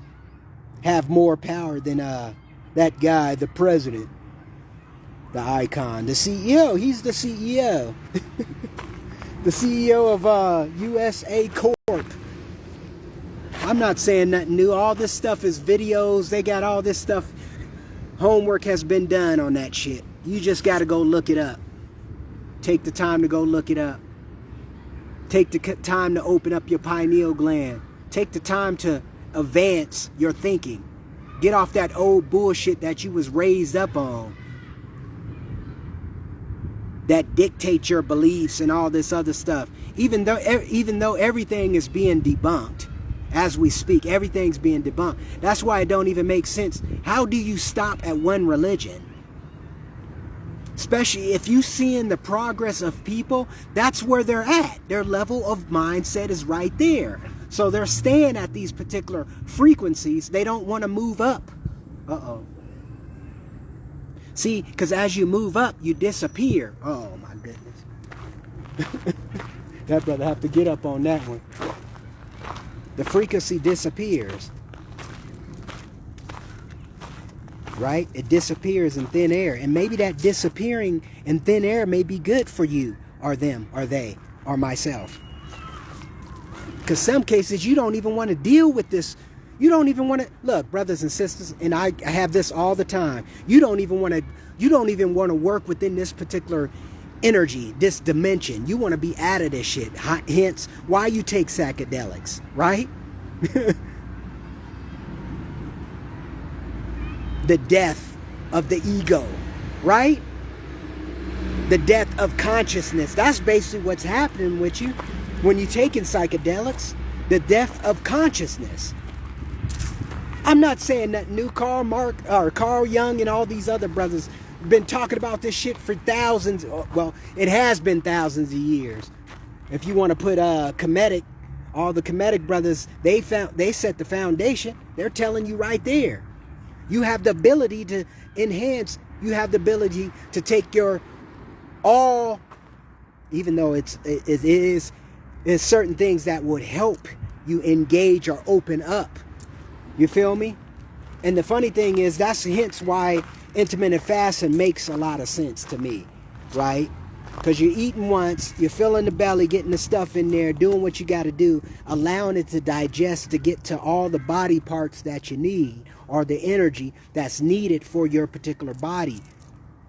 have more power than that guy, the president. The icon, the CEO. He's the CEO. The CEO of USA Corp. I'm not saying nothing new. All this stuff is videos. They got all this stuff. Homework has been done on that shit. You just got to go look it up. Take the time to go look it up. Take the time to open up your pineal gland. Take the time to advance your thinking. Get off that old bullshit that you was raised up on, that dictate your beliefs and all this other stuff. Even though everything is being debunked as we speak, everything's being debunked. That's why it don't even make sense. How do you stop at one religion? Especially if you seeing the progress of people, that's where they're at. Their level of mindset is right there. So they're staying at these particular frequencies. They don't want to move up. Uh-oh. See, because as you move up, you disappear. Oh, my goodness. That brother have to get up on that one. The frequency disappears. right? It disappears in thin air. And maybe that disappearing in thin air may be good for you or them or they or myself. Because some cases you don't even want to deal with this. You don't even want to, look, brothers and sisters, and I have this all the time. You don't even want to work within this particular energy, this dimension. You want to be out of this shit. Hence why you take psychedelics, right? The death of the ego, right? The death of consciousness. That's basically what's happening with you when you're taking psychedelics. The death of consciousness. I'm not saying that new Carl Jung and all these other brothers been talking about this shit for thousands. Well, it has been thousands of years. If you want to put Kemetic, all the Kemetic brothers, they set the foundation. They're telling you right there. You have the ability to enhance. You have the ability to take your all, even though it is certain things that would help you engage or open up. You feel me? And the funny thing is, that's hence why intermittent fasting makes a lot of sense to me, right? Because you're eating once, you're filling the belly, getting the stuff in there, doing what you got to do, allowing it to digest to get to all the body parts that you need or the energy that's needed for your particular body,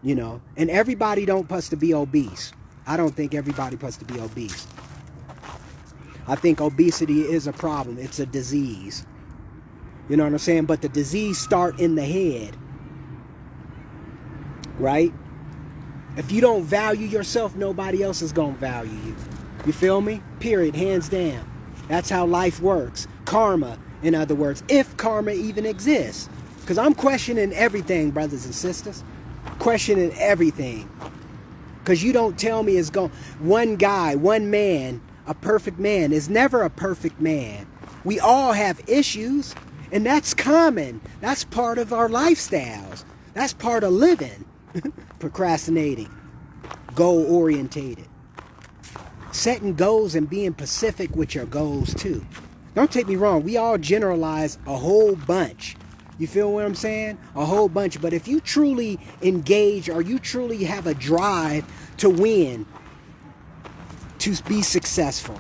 you know. And everybody don't supposed to be obese. I don't think everybody supposed to be obese. I think obesity is a problem. It's a disease. You know what I'm saying? But the disease start in the head, right? If you don't value yourself, nobody else is going to value you. You feel me? Period. Hands down. That's how life works. Karma, in other words, if karma even exists. Because I'm questioning everything, brothers and sisters. Questioning everything. Because you don't tell me it's going... One guy, one man, a perfect man is never a perfect man. We all have issues. And that's common. That's part of our lifestyles. That's part of living. Procrastinating. Goal-orientated. Setting goals and being specific with your goals too. Don't take me wrong. We all generalize a whole bunch. You feel what I'm saying? A whole bunch. But if you truly engage or you truly have a drive to win, to be successful,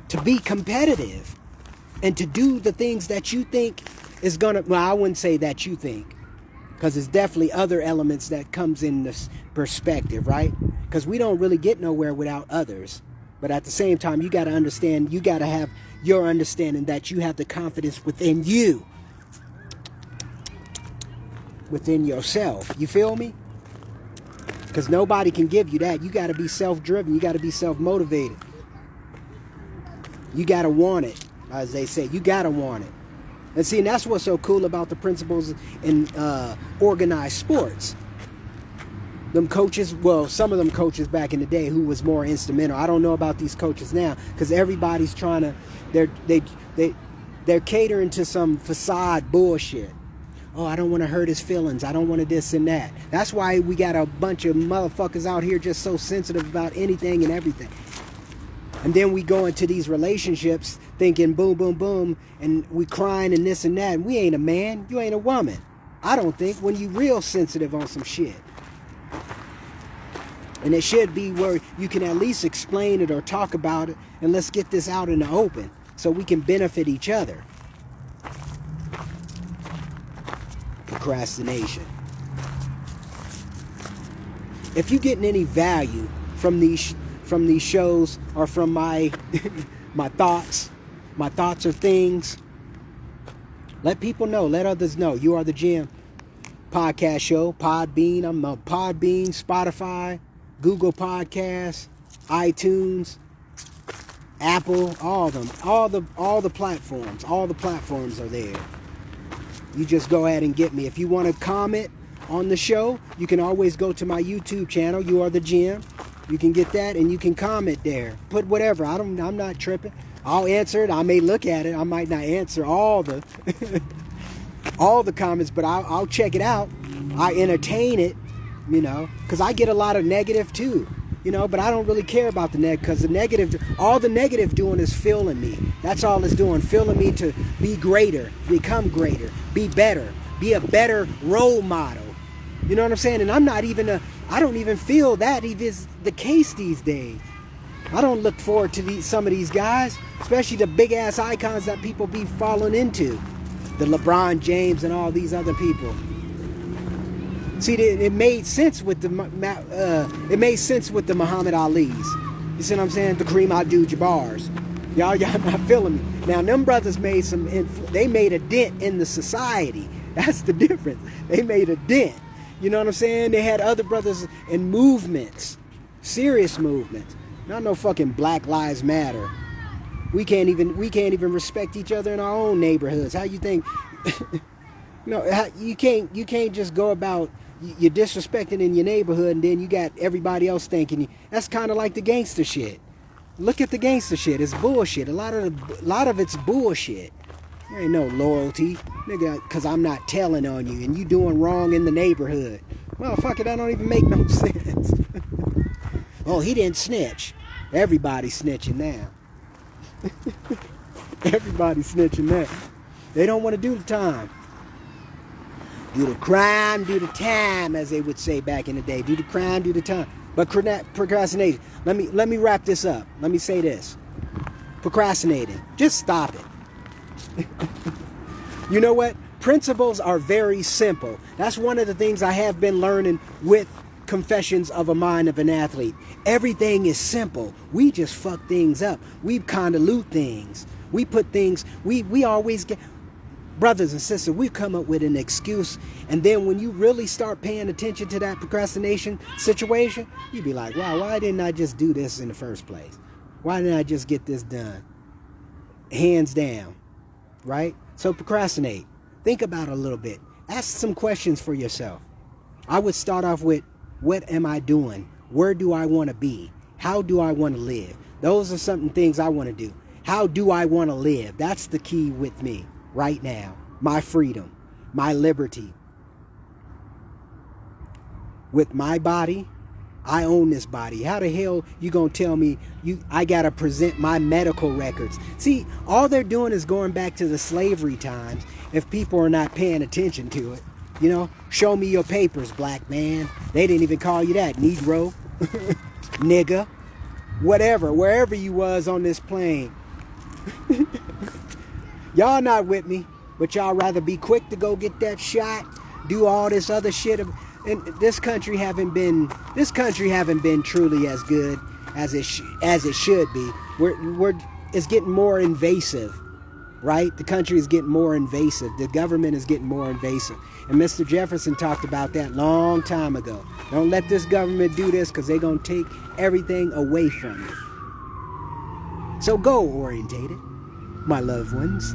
to be competitive, and to do the things that you think is gonna, well, I wouldn't say that you think, because there's definitely other elements that comes in this perspective, right? Because we don't really get nowhere without others. But at the same time, you got to understand, you got to have your understanding that you have the confidence within you, within yourself. You feel me? Because nobody can give you that. You got to be self-driven. You got to be self-motivated. You got to want it. As they say, you gotta want it. And see, and that's what's so cool about the principles in organized sports. Them coaches, well, some of them coaches back in the day who was more instrumental. I don't know about these coaches now, because everybody's trying to, they're catering to some facade bullshit. Oh, I don't want to hurt his feelings. I don't want to this and that. That's why we got a bunch of motherfuckers out here just so sensitive about anything and everything. And then we go into these relationships thinking boom, boom, boom, and we crying and this and that. And we ain't a man. You ain't a woman. I don't think, when you real sensitive on some shit. And it should be where you can at least explain it or talk about it, and let's get this out in the open so we can benefit each other. Procrastination. If you're getting any value from these shows or from my my thoughts or things, let people know, let others know. You Are the Gym podcast show, Podbean. I'm on Podbean, Spotify, Google Podcasts, iTunes, Apple, all of them, all the platforms. All the platforms are there. You just go ahead and get me. If you want to comment on the show, you can always go to my YouTube channel, You Are the Gym. You can get that and you can comment there. Put whatever. I'm not tripping. I'll answer it. I may look at it. I might not answer all the all the comments, but I'll check it out. I entertain it, you know, because I get a lot of negative too, you know, but I don't really care about the negative, because the negative, all the negative doing is filling me. That's all it's doing, filling me to be greater, become greater, be better, be a better role model. You know what I'm saying? And I don't even feel that is the case these days. I don't look forward to some of these guys, especially the big ass icons that people be falling into, the LeBron James and all these other people. See, it made sense with the Muhammad Ali's. You see what I'm saying? The Kareem Abdul-Jabbars. Y'all not feeling me. Now, them brothers they made a dent in the society. That's the difference. They made a dent. You know what I'm saying? They had other brothers in movements, serious movements. Not no fucking Black Lives Matter. We can't even respect each other in our own neighborhoods. How you think? No, you can't just go about you're disrespecting in your neighborhood and then you got everybody else thinking you. That's kind of like the gangster shit. Look at the gangster shit. It's bullshit. A lot of it's bullshit. There ain't no loyalty, nigga, because I'm not telling on you and you doing wrong in the neighborhood. Well, fuck it, that don't even make no sense. Oh, he didn't snitch. Everybody's snitching now. Everybody's snitching now. They don't want to do the time. Do the crime, do the time, as they would say back in the day. Do the crime, do the time. But procrastinating. Let me wrap this up. Let me say this. Procrastinating. Just stop it. You know what? Principles are very simple. That's one of the things I have been learning with Confessions of a Mind of an Athlete. Everything is simple. We just fuck things up. We convolute things. We put things, we always get, brothers and sisters, we come up with an excuse, and then when you really start paying attention to that procrastination situation, you be like, wow, why didn't I just do this in the first place? Why didn't I just get this done? Hands down, right? So procrastinate. Think about it a little bit. Ask some questions for yourself. I would start off with, what am I doing? Where do I want to be? How do I want to live? Those are some things I want to do. How do I want to live? That's the key with me right now. My freedom, my liberty. With my body, I own this body. How the hell you gonna tell me I gotta present my medical records? See, all they're doing is going back to the slavery times if people are not paying attention to it. You know, show me your papers, black man. They didn't even call you that, Negro, nigga, whatever, wherever you was on this plane. Y'all not with me, but y'all rather be quick to go get that shot, do all this other shit. And this country haven't been truly as good as it should be. It's getting more invasive, right? The country is getting more invasive. The government is getting more invasive. And Mr. Jefferson talked about that long time ago. Don't let this government do this because they're going to take everything away from you. So go orientated, my loved ones.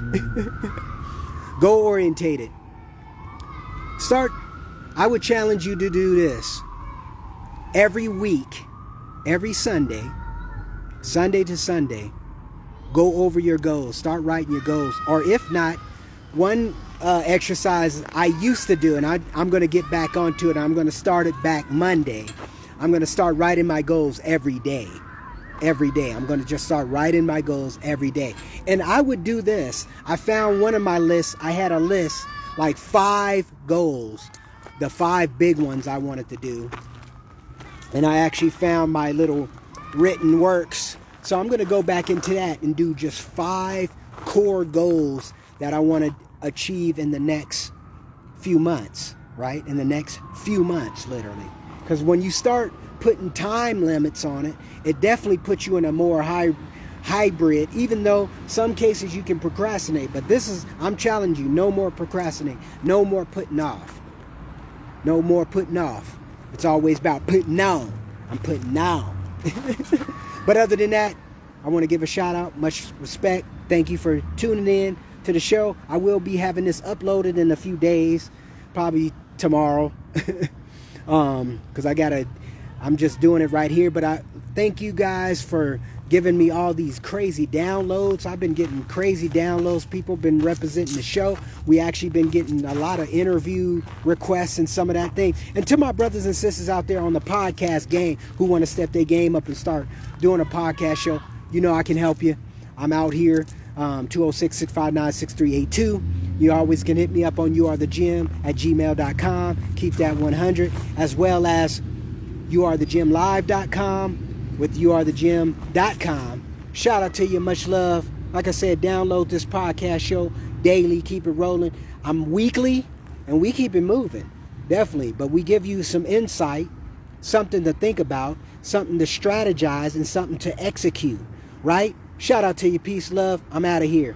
Go orientated. I would challenge you to do this. Every week, every Sunday to Sunday, go over your goals. Start writing your goals. Or if not, one exercise I used to do, and I'm going to get back onto it. I'm going to start it back Monday. I'm going to start writing my goals every day. Every day. I'm going to just start writing my goals every day. And I would do this. I found one of my lists. I had a list, like 5 goals. The 5 big ones I wanted to do. And I actually found my little written works. So I'm going to go back into that and do just 5 core goals that I want to achieve in the next few months, right? In the next few months, literally. Because when you start putting time limits on it, it definitely puts you in a more hybrid, even though some cases you can procrastinate. But I'm challenging you, no more procrastinating, no more putting off. No more putting off. It's always about putting on. I'm putting on. But other than that, I want to give a shout out. Much respect. Thank you for tuning in to the show. I will be having this uploaded in a few days. Probably tomorrow. Because I'm just doing it right here. But I thank you guys for giving me all these crazy downloads. I've been getting crazy downloads. People been representing the show. We actually been getting a lot of interview requests and some of that thing. And to my brothers and sisters out there on the podcast game who want to step their game up and start doing a podcast show, you know I can help you. I'm out here, 206-659-6382. You always can hit me up on youarethegym@gmail.com. Keep that 100, as well as youarethegymlive.com with youarethegym.com. Shout out to you. Much love. Like I said, download this podcast show daily. Keep it rolling. I'm weekly, and we keep it moving. Definitely. But we give you some insight, something to think about, something to strategize, and something to execute. Right? Shout out to you. Peace, love. I'm out of here.